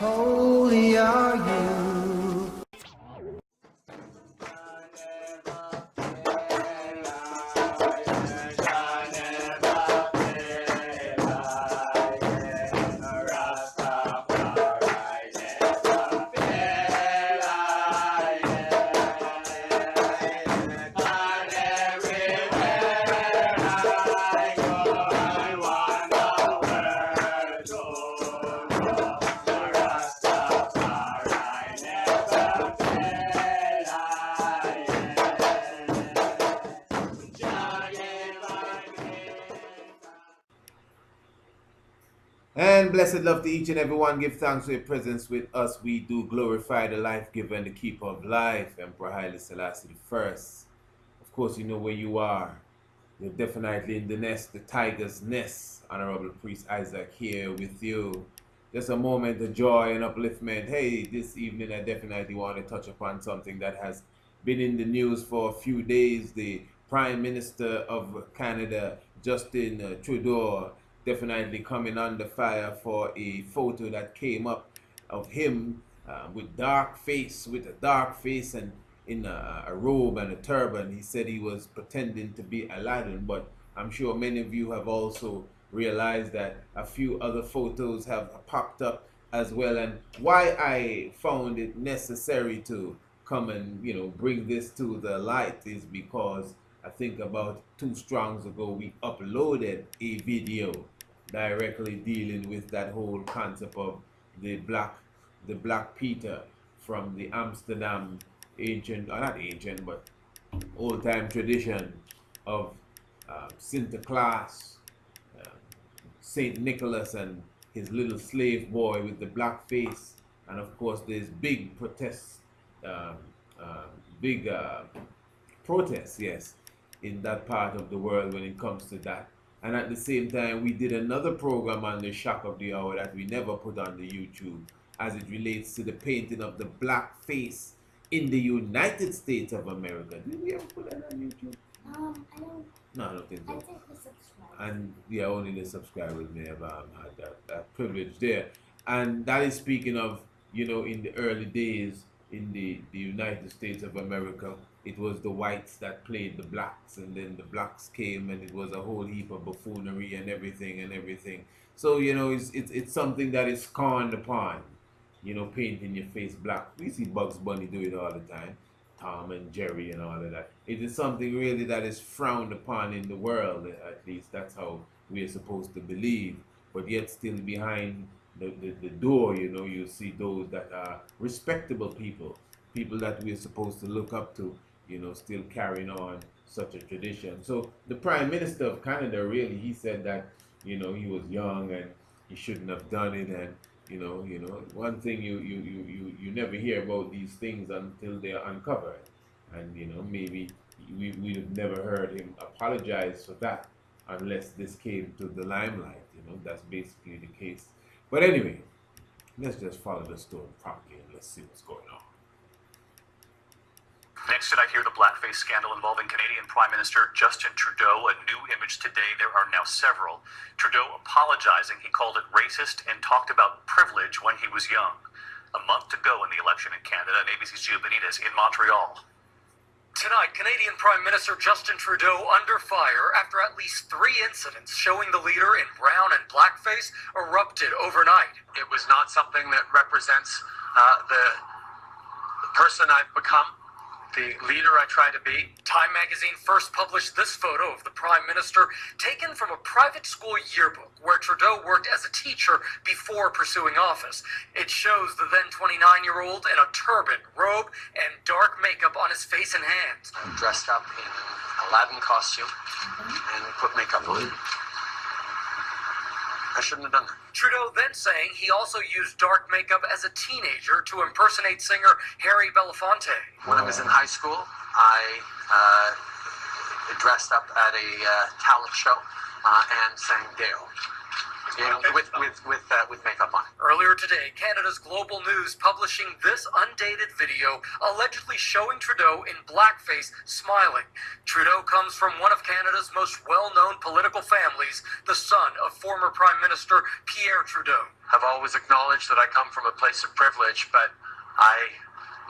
Holy are you. And blessed love to each and every one. Give thanks for your presence with us. We do glorify the life giver and the keeper of life, Emperor Haile Selassie the First. Of course, you know where you are. You're definitely in the nest, the tiger's nest. Honorable Priest Isaac here with you. Just a moment of joy and upliftment. Hey, this evening I definitely want to touch upon something that has been in the news for a few days. The Prime Minister of Canada, Justin Trudeau, definitely coming under fire for a photo that came up of him with a dark face and in a robe and a turban. He said he was pretending to be Aladdin, but I'm sure many of you have also realized that a few other photos have popped up as well. And why I found it necessary to come and bring this to the light is because I think about 2 strongs ago we uploaded a video directly dealing with that whole concept of the black Peter from the Amsterdam ancient, or not ancient, but old time tradition of Sinterklaas, uh, Saint Nicholas, and his little slave boy with the black face, and of course there's big protests, um, uh, big protests, yes, in that part of the world when it comes to that. And at the same time, we did another program on the shock of the hour that we never put on the YouTube as it relates to the painting of the black face in the United States of America. Did we ever put that on YouTube? I don't. No, I don't think so. I think we subscribe. And yeah, only the subscribers may have had that privilege there. And that is speaking of, in the early days in the United States of America, it was the whites that played the blacks, and then the blacks came, and it was a whole heap of buffoonery and everything. So, it's something that is scorned upon, painting your face black. We see Bugs Bunny do it all the time. Tom and Jerry and all of that. It is something really that is frowned upon in the world, at least that's how we are supposed to believe. But yet still behind the door, you see those that are respectable people that we are supposed to look up to, still carrying on such a tradition. So the Prime Minister of Canada, really, he said that, he was young and he shouldn't have done it, and one thing you never hear about these things until they're uncovered, and maybe we've never heard him apologize for that unless this came to the limelight. That's basically the case. But anyway, let's just follow the story properly and let's see what's going on. Next tonight, hear the Blackface Scandal involving Canadian Prime Minister Justin Trudeau. A new image today. There are now several. Trudeau apologizing. He called it racist and talked about privilege when he was young. A month to go in the election in Canada, and ABC's Gio Benitez in Montreal. Tonight, Canadian Prime Minister Justin Trudeau under fire after at least 3 incidents showing the leader in brown and blackface erupted overnight. It was not something that represents the person I've become, the leader I try to be. Time magazine first published this photo of the Prime Minister taken from a private school yearbook where Trudeau worked as a teacher before pursuing office. It shows the then 29-year-old in a turban, robe, and dark makeup on his face and hands. I'm dressed up in an Aladdin costume and put makeup on. I shouldn't have done that. Trudeau then saying he also used dark makeup as a teenager to impersonate singer Harry Belafonte. When I was in high school, I dressed up at a talent show and sang Dale with makeup on. Earlier Earlier today, Canada's Global News publishing this undated video allegedly showing Trudeau in blackface smiling. Trudeau comes from one of Canada's most well-known political families, the son of former Prime Minister Pierre Trudeau. I've always acknowledged that I come from a place of privilege, but I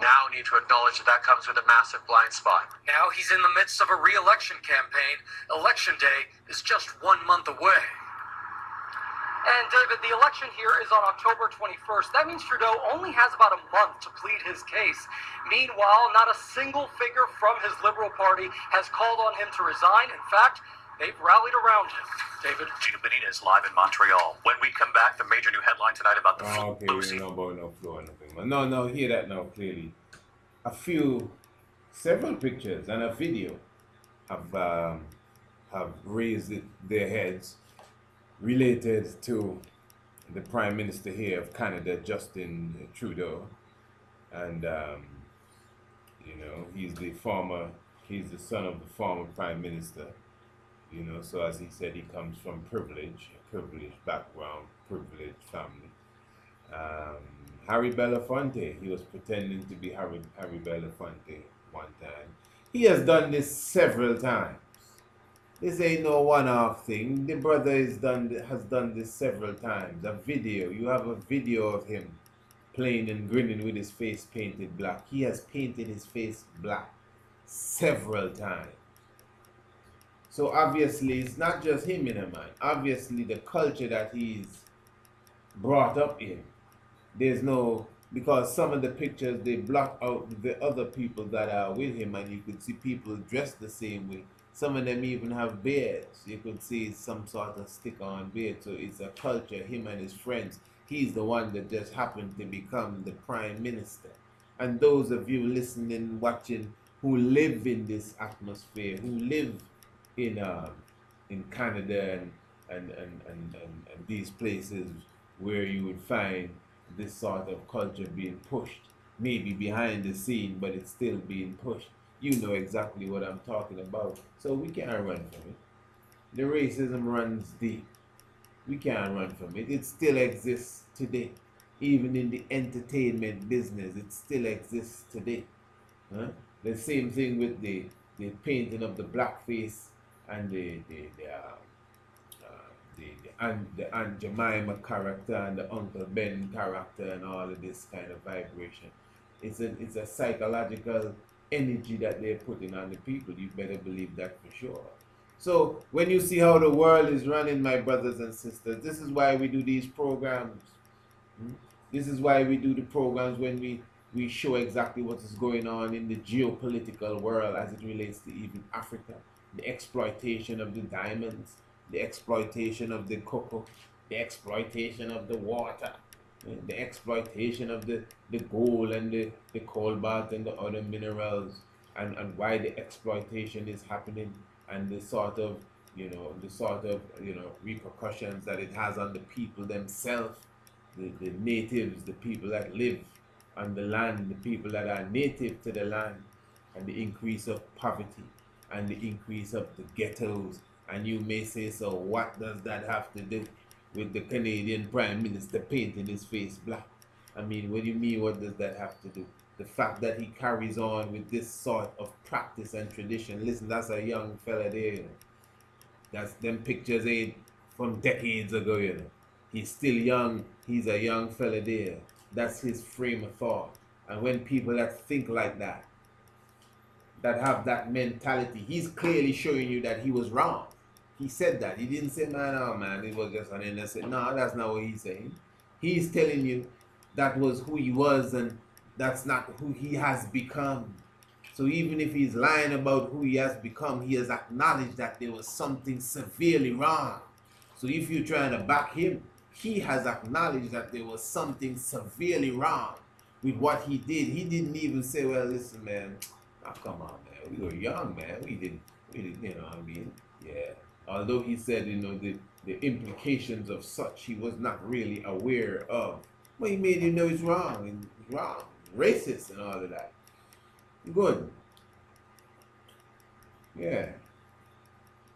now need to acknowledge that that comes with a massive blind spot. Now he's in the midst of a re-election campaign. Election day is just 1 month away. And David, the election here is on October 21st. That means Trudeau only has about a month to plead his case. Meanwhile, not a single figure from his Liberal Party has called on him to resign. In fact, they've rallied around him. David? Gina Benita is live in Montreal. When we come back, the major new headline tonight about the flu Okay, no about no flu or nothing. No, hear that now clearly. Several pictures and a video have raised their heads related to the Prime Minister here of Canada, Justin Trudeau, and he's the son of the former Prime Minister. So as he said, he comes from privileged background, privileged family. Harry Belafonte, he was pretending to be Harry Belafonte one time. He has done this several times. This ain't no one-off thing. The brother has done this several times. You have a video of him playing and grinning with his face painted black. He has painted his face black several times. So obviously, it's not just him in a mind. Obviously, the culture that he's brought up in, because some of the pictures, they block out the other people that are with him, and you could see people dressed the same way. Some of them even have beards. You could see some sort of stick-on beard. So it's a culture, him and his friends. He's the one that just happened to become the Prime Minister. And those of you listening, watching, who live in this atmosphere, who live in Canada and these places where you would find this sort of culture being pushed, maybe behind the scene, but it's still being pushed. You know exactly what I'm talking about. So we can't run from it. The racism runs deep. We can't run from it. It still exists today. Even in the entertainment business, it still exists today. Huh? The same thing with the painting of the blackface and the Aunt Jemima character and the Uncle Ben character and all of this kind of vibration. It's a psychological energy that they're putting on the people. You better believe that for sure. So when you see how the world is running, my brothers and sisters, this is why we do these programs. This is why we do the programs when we show exactly what is going on in the geopolitical world as it relates to even Africa. The exploitation of the diamonds, the exploitation of the cocoa, the exploitation of the water, the exploitation of the gold and the cobalt and the other minerals, and why the exploitation is happening, and the sort of repercussions that it has on the people themselves, the natives, the people that live on the land, the people that are native to the land, and the increase of poverty and the increase of the ghettos. And you may say, so what does that have to do with the Canadian Prime Minister painting his face black? I mean, what do you mean, what does that have to do? The fact that he carries on with this sort of practice and tradition. Listen, that's a young fella there. That's them pictures ain't from decades ago, He's still young. He's a young fella there. That's his frame of thought. And when people that think like that have that mentality, he's clearly showing you that he was wrong. He said that. He didn't say, man, it was just an innocent. No, that's not what he's saying. He's telling you that was who he was, and that's not who he has become. So even if he's lying about who he has become, he has acknowledged that there was something severely wrong. So if you're trying to back him, he has acknowledged that there was something severely wrong with what he did. He didn't even say, well, listen, man, come on, man, we were young, man. We didn't, you know what I mean? Yeah. Although he said, the implications of such he was not really aware of. But he made him know it's wrong, racist and all of that. Good. Yeah.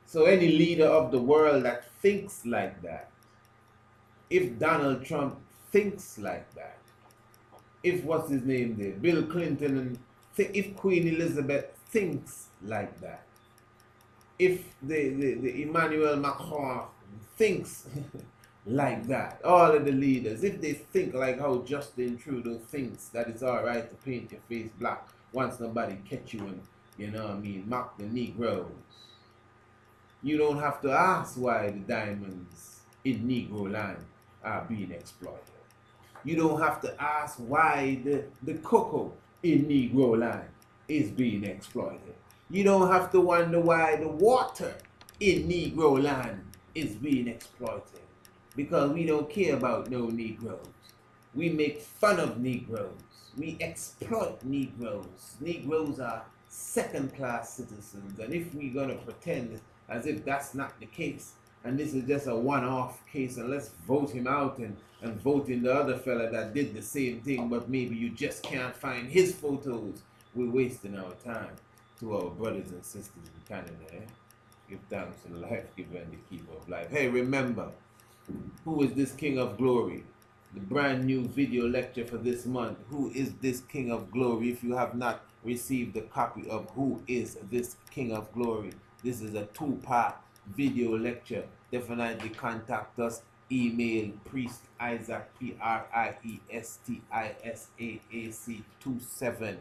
So any leader of the world that thinks like that, if Donald Trump thinks like that, if what's his name there, Bill Clinton, and if Queen Elizabeth thinks like that, if the Emmanuel Macron thinks like that, all of the leaders, if they think like how Justin Trudeau thinks that it's all right to paint your face black once nobody catch you and, you know what I mean, mock the Negroes, you don't have to ask why the diamonds in Negro land are being exploited. You don't have to ask why the cocoa in Negro land is being exploited. You don't have to wonder why the water in Negro land is being exploited. Because we don't care about no Negroes. We make fun of Negroes. We exploit Negroes. Negroes are second-class citizens. And if we're going to pretend as if that's not the case, and this is just a one-off case, and let's vote him out and vote in the other fella that did the same thing, but maybe you just can't find his photos, we're wasting our time. To our brothers and sisters in Canada, give thanks to the life giver and the keeper of life. Hey, remember, who is this King of Glory? The brand new video lecture for this month. Who is this King of Glory? If you have not received a copy of Who is this King of Glory, this is a 2-part video lecture. Definitely contact us. Email Priest Isaac, PRIESTISAAC27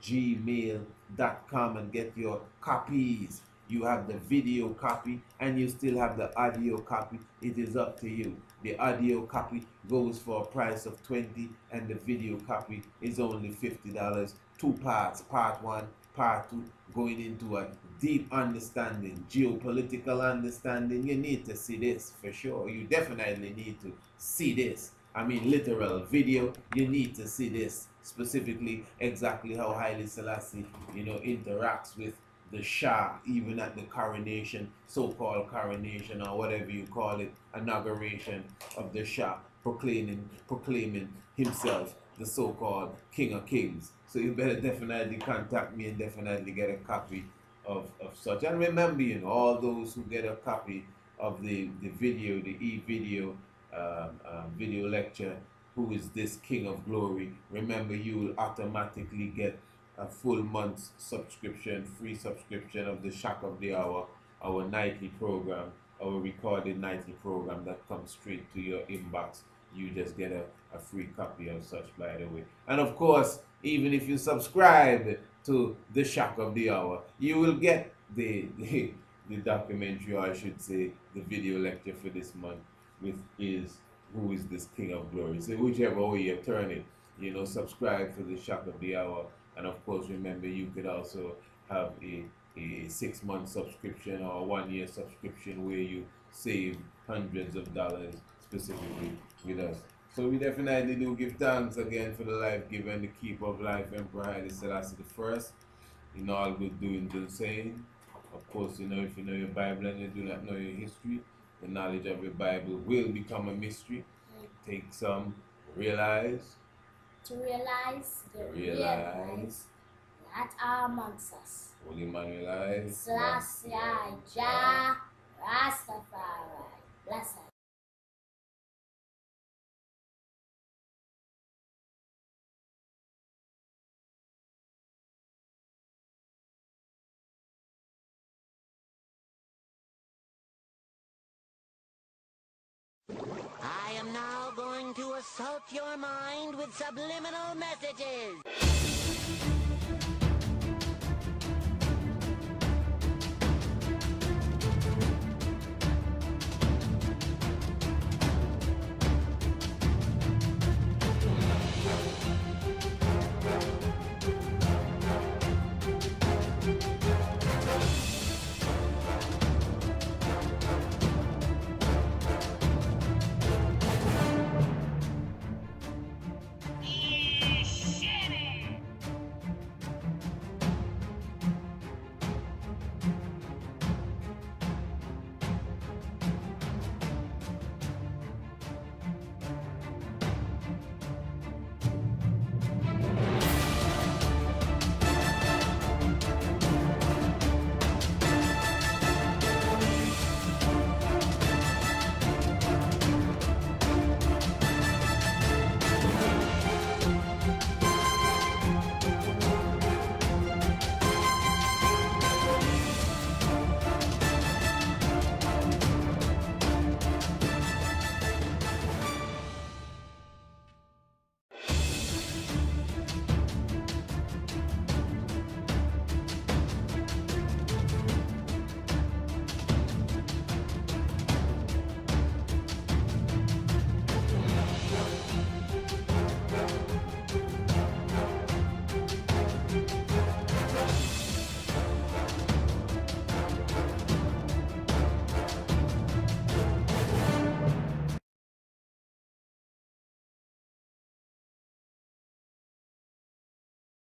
@gmail.com and get your copies. You have the video copy and you still have the audio copy. It is up to you. The audio copy goes for a price of $20 and the video copy is only $50. 2 parts, part 1, part 2, going into a deep understanding, geopolitical understanding. You need to see this for sure. You definitely need to see this. I mean, literal video. You need to see this specifically, exactly how Haile Selassie, interacts with the Shah, even at the coronation, so-called coronation or whatever you call it, inauguration of the Shah, proclaiming himself the so-called King of Kings. So you better definitely contact me and definitely get a copy of such. And remember, all those who get a copy of the video, the e-video, video lecture, Who is this King of Glory? Remember, you will automatically get a full month's subscription, free subscription of the Shock of the Hour, our nightly program, our recorded nightly program that comes straight to your inbox. You just get a free copy of such, by the way. And of course, even if you subscribe to the Shock of the Hour, you will get the documentary, or I should say, the video lecture for this month, with Who is this King of Glory? So whichever way you turn it, subscribe for the Shock of the Hour. And of course, remember, you could also have a 6-month subscription or a 1-year subscription where you save hundreds of dollars specifically with us. So we definitely do give thanks again for the life given, the keeper of life, Emperor Haile Selassie I, in all good doings and saying. Of course, if you know your Bible and you do not know your history, the knowledge of your Bible will become a mystery. Take some, realize. To realize the Realize. that are amongst us. Holy Emmanuel. Selassie, Jah, Rastafari. Blessed. I am now going to assault your mind with subliminal messages.